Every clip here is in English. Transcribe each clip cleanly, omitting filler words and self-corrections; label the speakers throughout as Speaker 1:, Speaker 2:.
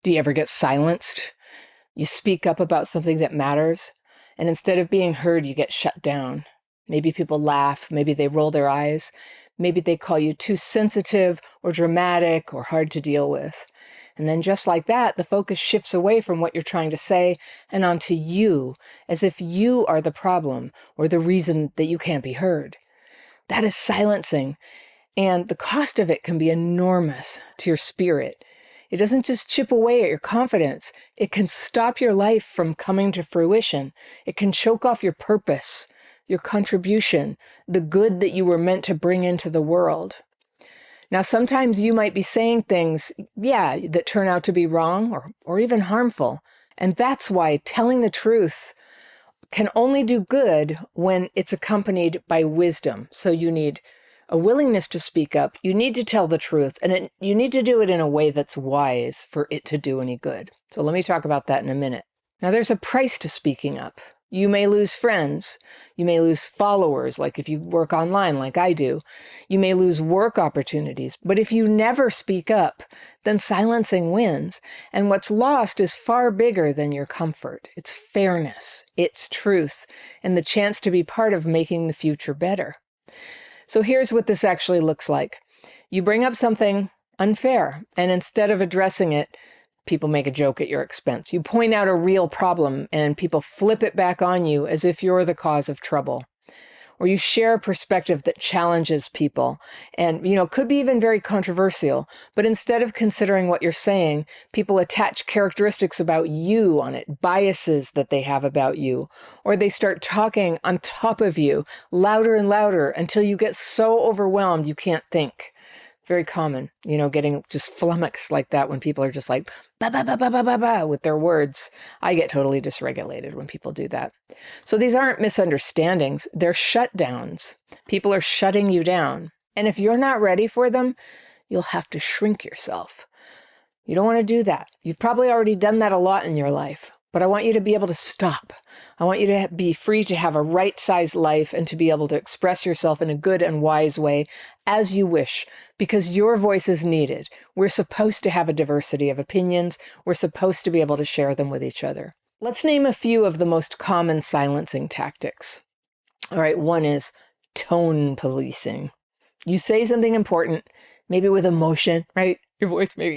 Speaker 1: Do you ever get silenced? You speak up about something that matters, and instead of being heard, you get shut down. Maybe people laugh, maybe they roll their eyes, maybe they call you too sensitive or dramatic or hard to deal with. And then just like that, the focus shifts away from what you're trying to say and onto you, as if you are the problem or the reason that you can't be heard. That is silencing, and the cost of it can be enormous to your spirit. It doesn't just chip away at your confidence. It can stop your life from coming to fruition. It can choke off your purpose, your contribution, the good that you were meant to bring into the world. Now, sometimes you might be saying things, that turn out to be wrong or even harmful. And that's why telling the truth can only do good when it's accompanied by wisdom. So you need a willingness to speak up, you need to tell the truth, and you need to do it in a way that's wise for it to do any good. So let me talk about that in a minute. Now, there's a price to speaking up. You may lose friends. You may lose followers, like if you work online like I do. You may lose work opportunities. But if you never speak up, then silencing wins. And what's lost is far bigger than your comfort. It's fairness, it's truth, and the chance to be part of making the future better. So here's what this actually looks like. You bring up something unfair, and instead of addressing it, people make a joke at your expense. You point out a real problem, and people flip it back on you as if you're the cause of trouble. Or you share a perspective that challenges people and, could be even very controversial. But instead of considering what you're saying, people attach characteristics about you on it, biases that they have about you. Or they start talking on top of you, louder and louder, until you get so overwhelmed you can't think. Very common, getting just flummoxed like that when people are just like, ba, ba, ba, ba, ba, ba, ba, with their words. I get totally dysregulated when people do that. So these aren't misunderstandings, they're shutdowns. People are shutting you down. And if you're not ready for them, you'll have to shrink yourself. You don't want to do that. You've probably already done that a lot in your life. But I want you to be able to stop. I want you to be free to have a right-sized life and to be able to express yourself in a good and wise way as you wish, because your voice is needed. We're supposed to have a diversity of opinions. We're supposed to be able to share them with each other. Let's name a few of the most common silencing tactics. All right, one is tone policing. You say something important, maybe with emotion, right? Your voice maybe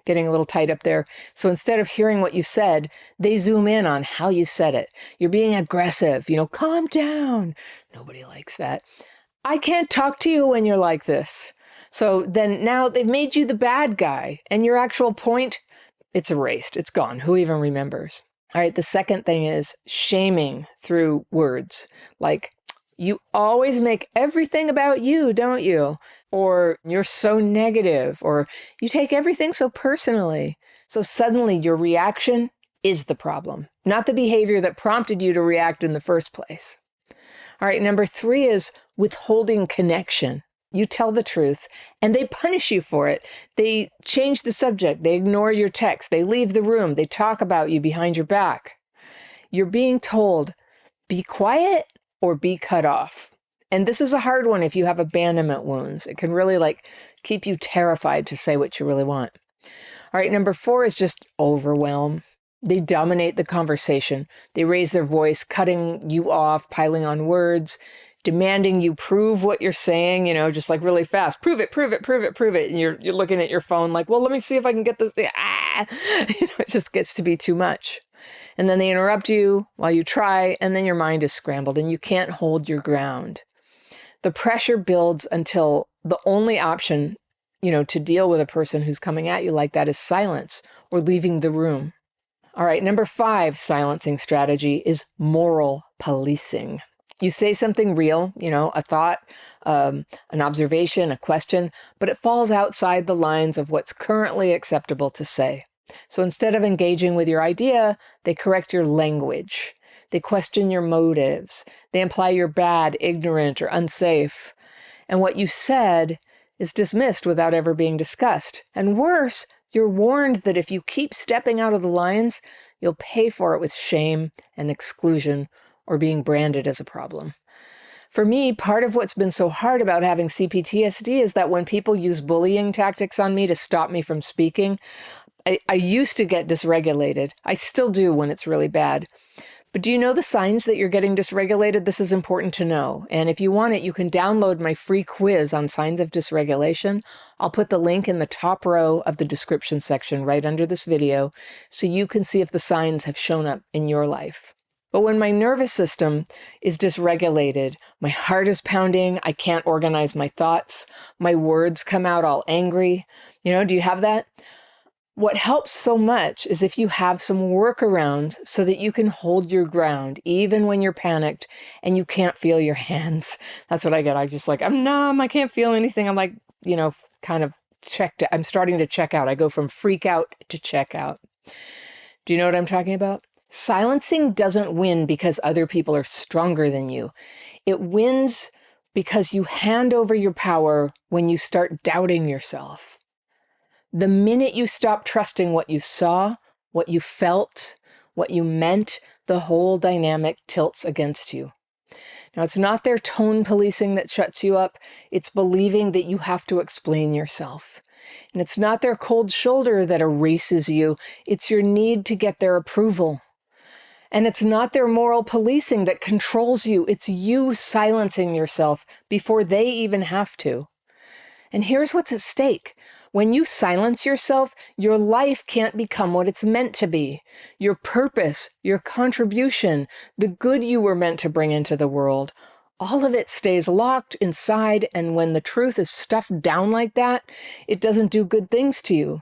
Speaker 1: getting a little tight up there. So instead of hearing what you said, they zoom in on how you said it. You're being aggressive, calm down. Nobody likes that. I can't talk to you when you're like this. So then now they've made you the bad guy, and your actual point, it's erased. It's gone. Who even remembers? All right, the second thing is shaming through words. Like, you always make everything about you, don't you? Or you're so negative, or you take everything so personally. So suddenly your reaction is the problem, not the behavior that prompted you to react in the first place. All right, number 3 is withholding connection. You tell the truth, and they punish you for it. They change the subject. They ignore your text. They leave the room. They talk about you behind your back. You're being told, be quiet or be cut off. And this is a hard one if you have abandonment wounds. It can really keep you terrified to say what you really want. All right, number 4 is just overwhelm. They dominate the conversation. They raise their voice, cutting you off, piling on words, demanding you prove what you're saying, just really fast. Prove it, prove it, prove it, prove it. And you're looking at your phone like, well, let me see if I can get this. It just gets to be too much. And then they interrupt you while you try, and then your mind is scrambled and you can't hold your ground. The pressure builds until the only option, to deal with a person who's coming at you like that is silence or leaving the room. All right, number 5 silencing strategy is moral policing. You say something real, a thought, an observation, a question, but it falls outside the lines of what's currently acceptable to say. So instead of engaging with your idea, they correct your language. They question your motives. They imply you're bad, ignorant, or unsafe. And what you said is dismissed without ever being discussed. And worse, you're warned that if you keep stepping out of the lines, you'll pay for it with shame and exclusion or being branded as a problem. For me, part of what's been so hard about having CPTSD is that when people use bullying tactics on me to stop me from speaking, I used to get dysregulated. I still do when it's really bad. But do you know the signs that you're getting dysregulated? This is important to know. And if you want it, you can download my free quiz on signs of dysregulation. I'll put the link in the top row of the description section right under this video so you can see if the signs have shown up in your life. But when my nervous system is dysregulated, my heart is pounding, I can't organize my thoughts, my words come out all angry. Do you have that? What helps so much is if you have some workarounds so that you can hold your ground, even when you're panicked and you can't feel your hands. That's what I get. I just I'm numb. I can't feel anything. I'm kind of checked. I'm starting to check out. I go from freak out to check out. Do you know what I'm talking about? Silencing doesn't win because other people are stronger than you. It wins because you hand over your power when you start doubting yourself. The minute you stop trusting what you saw, what you felt, what you meant, the whole dynamic tilts against you. Now, it's not their tone policing that shuts you up. It's believing that you have to explain yourself. And it's not their cold shoulder that erases you. It's your need to get their approval. And it's not their moral policing that controls you. It's you silencing yourself before they even have to. And here's what's at stake. When you silence yourself, your life can't become what it's meant to be. Your purpose, your contribution, the good you were meant to bring into the world, all of it stays locked inside. And when the truth is stuffed down like that, it doesn't do good things to you.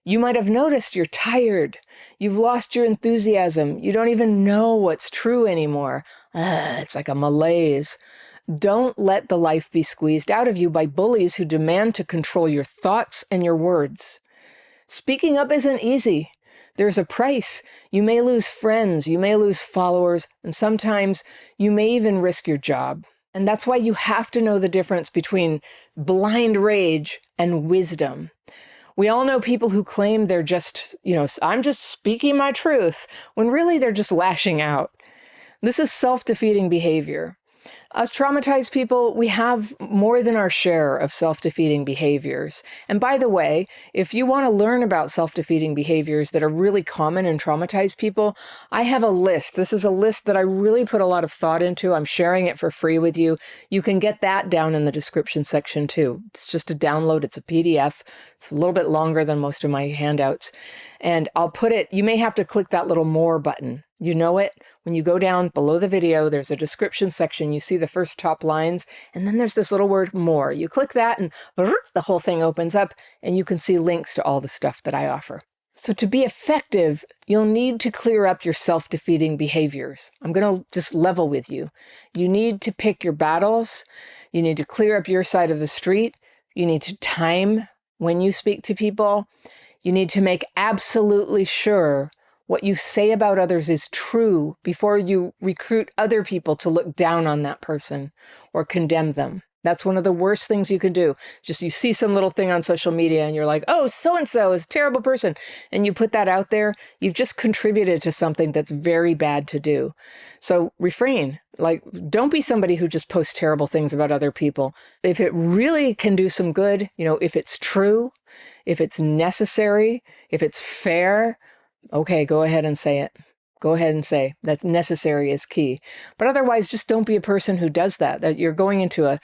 Speaker 1: You might have noticed you're tired. You've lost your enthusiasm. You don't even know what's true anymore. It's like a malaise. Don't let the life be squeezed out of you by bullies who demand to control your thoughts and your words. Speaking up isn't easy. There's a price. You may lose friends, you may lose followers, and sometimes you may even risk your job. And that's why you have to know the difference between blind rage and wisdom. We all know people who claim they're just, I'm just speaking my truth, when really they're just lashing out. This is self-defeating behavior. Us traumatized people, we have more than our share of self-defeating behaviors. And by the way, if you want to learn about self-defeating behaviors that are really common in traumatized people, I have a list. This is a list that I really put a lot of thought into. I'm sharing it for free with you. You can get that down in the description section too. It's just a download. It's a PDF. It's a little bit longer than most of my handouts. And I'll put it, you may have to click that little more button. You know it. When you go down below the video, there's a description section. You see the first top lines, and then there's this little word more. You click that and the whole thing opens up, and you can see links to all the stuff that I offer. So to be effective, you'll need to clear up your self-defeating behaviors. I'm going to just level with you. You need to pick your battles. You need to clear up your side of the street. You need to time when you speak to people. You need to make absolutely sure what you say about others is true before you recruit other people to look down on that person or condemn them. That's one of the worst things you can do. Just you see some little thing on social media and you're like, oh, so-and-so is a terrible person. And you put that out there, you've just contributed to something that's very bad to do. So refrain. Don't be somebody who just posts terrible things about other people. If it really can do some good, if it's true, if it's necessary, if it's fair, okay, go ahead and say it. Go ahead and say that necessary is key. But otherwise, just don't be a person who does that. That you're going into a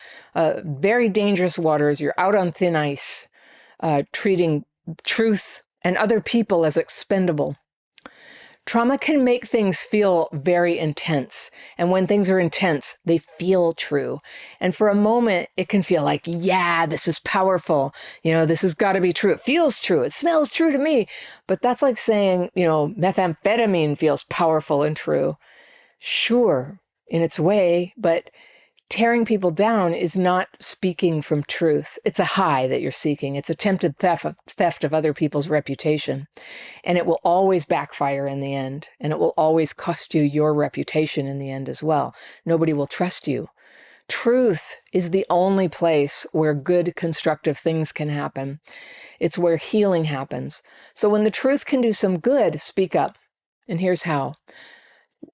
Speaker 1: very dangerous waters. You're out on thin ice, treating truth and other people as expendable. Trauma can make things feel very intense. And when things are intense, they feel true. And for a moment, it can feel like, yeah, this is powerful. This has got to be true. It feels true. It smells true to me. But that's like saying, methamphetamine feels powerful and true. Sure, in its way, but tearing people down is not speaking from truth. It's a high that you're seeking. It's attempted theft of other people's reputation. And it will always backfire in the end. And it will always cost you your reputation in the end as well. Nobody will trust you. Truth is the only place where good, constructive things can happen. It's where healing happens. So when the truth can do some good, speak up. And here's how.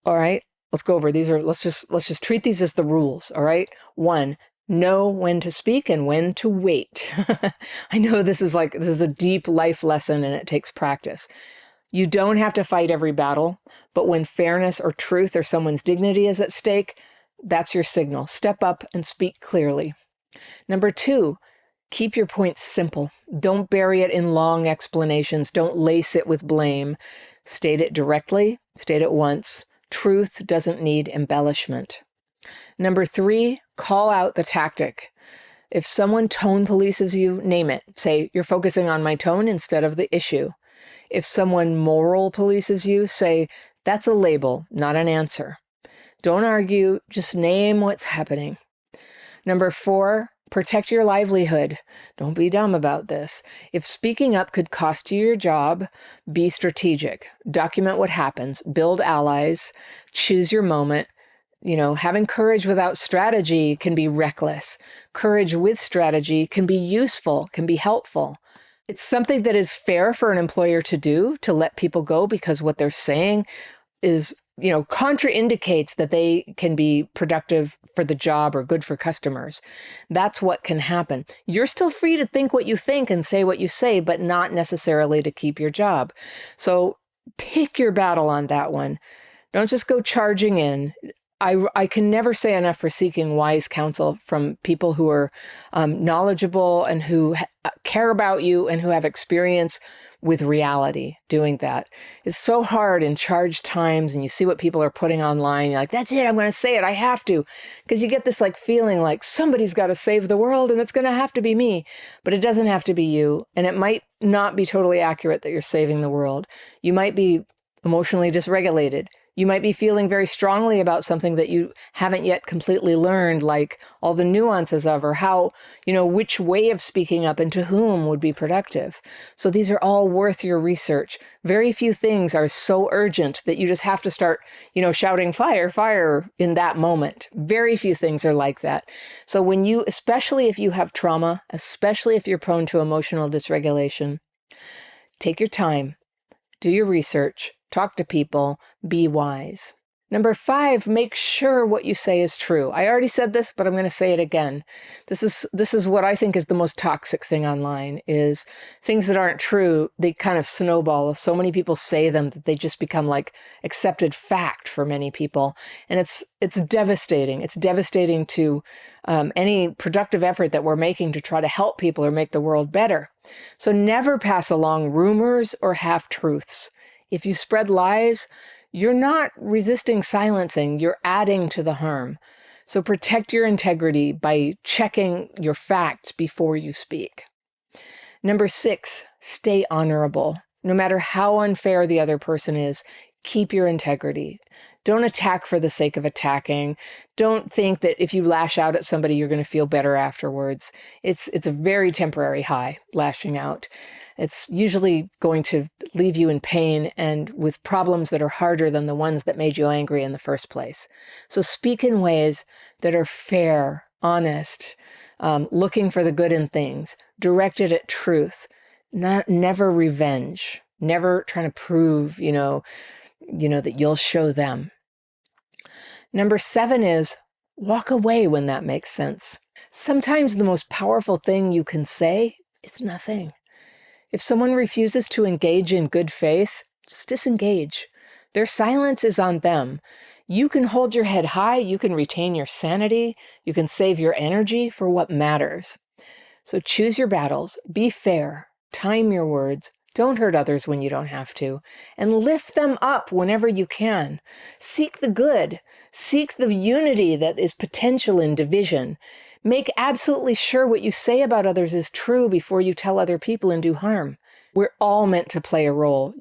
Speaker 1: All right? Let's go over these. Let's just treat these as the rules. All right. 1, Know when to speak and when to wait. I know this is a deep life lesson and it takes practice. You don't have to fight every battle, but when fairness or truth or someone's dignity is at stake, that's your signal. Step up and speak clearly. Number 2, keep your points simple. Don't bury it in long explanations. Don't lace it with blame. State it directly. State it once. Truth doesn't need embellishment. Number 3, call out the tactic. If someone tone polices you, name it. Say, you're focusing on my tone instead of the issue. If someone moral polices you, say, that's a label, not an answer. Don't argue, just name what's happening. Number 4, protect your livelihood. Don't be dumb about this. If speaking up could cost you your job, be strategic. Document what happens. Build allies. Choose your moment. Having courage without strategy can be reckless. Courage with strategy can be useful, can be helpful. It's something that is fair for an employer to do, to let people go because what they're saying is, contraindicates that they can be productive for the job or good for customers. That's what can happen. You're still free to think what you think and say what you say, but not necessarily to keep your job. So pick your battle on that one. Don't just go charging in. I can never say enough for seeking wise counsel from people who are knowledgeable and who care about you and who have experience with reality doing that. It's so hard in charged times and you see what people are putting online. You're like, that's it, I'm going to say it, I have to. Because you get this feeling like somebody's got to save the world and it's going to have to be me. But it doesn't have to be you. And it might not be totally accurate that you're saving the world. You might be emotionally dysregulated. You might be feeling very strongly about something that you haven't yet completely learned, like all the nuances of, or how, which way of speaking up and to whom would be productive. So these are all worth your research. Very few things are so urgent that you just have to start, shouting fire, fire in that moment. Very few things are like that. So especially if you have trauma, especially if you're prone to emotional dysregulation, take your time, do your research, talk to people, be wise. Number 5, make sure what you say is true. I already said this, but I'm going to say it again. This is what I think is the most toxic thing online, is things that aren't true. They kind of snowball. So many people say them that they just become like accepted fact for many people. And it's devastating. It's devastating to any productive effort that we're making to try to help people or make the world better. So never pass along rumors or half-truths. If you spread lies, you're not resisting silencing, you're adding to the harm. So protect your integrity by checking your facts before you speak. Number 6, stay honorable. No matter how unfair the other person is, keep your integrity. Don't attack for the sake of attacking. Don't think that if you lash out at somebody, you're going to feel better afterwards. It's a very temporary high, lashing out. It's usually going to leave you in pain and with problems that are harder than the ones that made you angry in the first place. So speak in ways that are fair, honest, looking for the good in things, directed at truth, never revenge, never trying to prove, that you'll show them. Number 7 is walk away when that makes sense. Sometimes the most powerful thing you can say is nothing. If someone refuses to engage in good faith, just disengage. Their silence is on them. You can hold your head high, you can retain your sanity, you can save your energy for what matters. So choose your battles, be fair, time your words, don't hurt others when you don't have to, and lift them up whenever you can. Seek the good, seek the unity that is potential in division. Make absolutely sure what you say about others is true before you tell other people and do harm. We're all meant to play a role.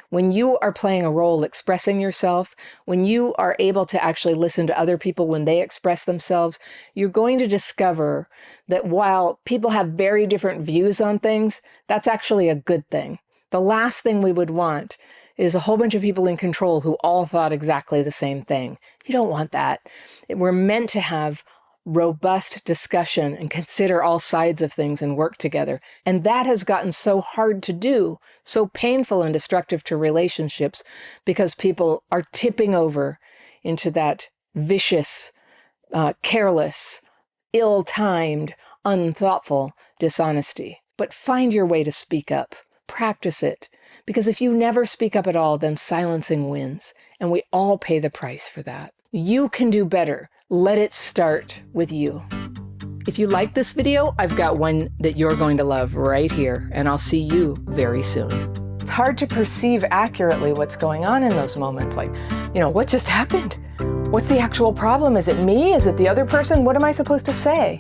Speaker 1: When you are playing a role expressing yourself, when you are able to actually listen to other people when they express themselves, you're going to discover that while people have very different views on things, that's actually a good thing. The last thing we would want is a whole bunch of people in control who all thought exactly the same thing. You don't want that. We're meant to have robust discussion and consider all sides of things and work together. And that has gotten so hard to do, so painful and destructive to relationships, because people are tipping over into that vicious, careless, ill-timed, unthoughtful dishonesty. But find your way to speak up. Practice it. Because if you never speak up at all, then silencing wins. And we all pay the price for that. You can do better. Let it start with you. If you like this video, I've got one that you're going to love right here, and I'll see you very soon. It's hard to perceive accurately what's going on in those moments. Like, what just happened? What's the actual problem? Is it me? Is it the other person? What am I supposed to say?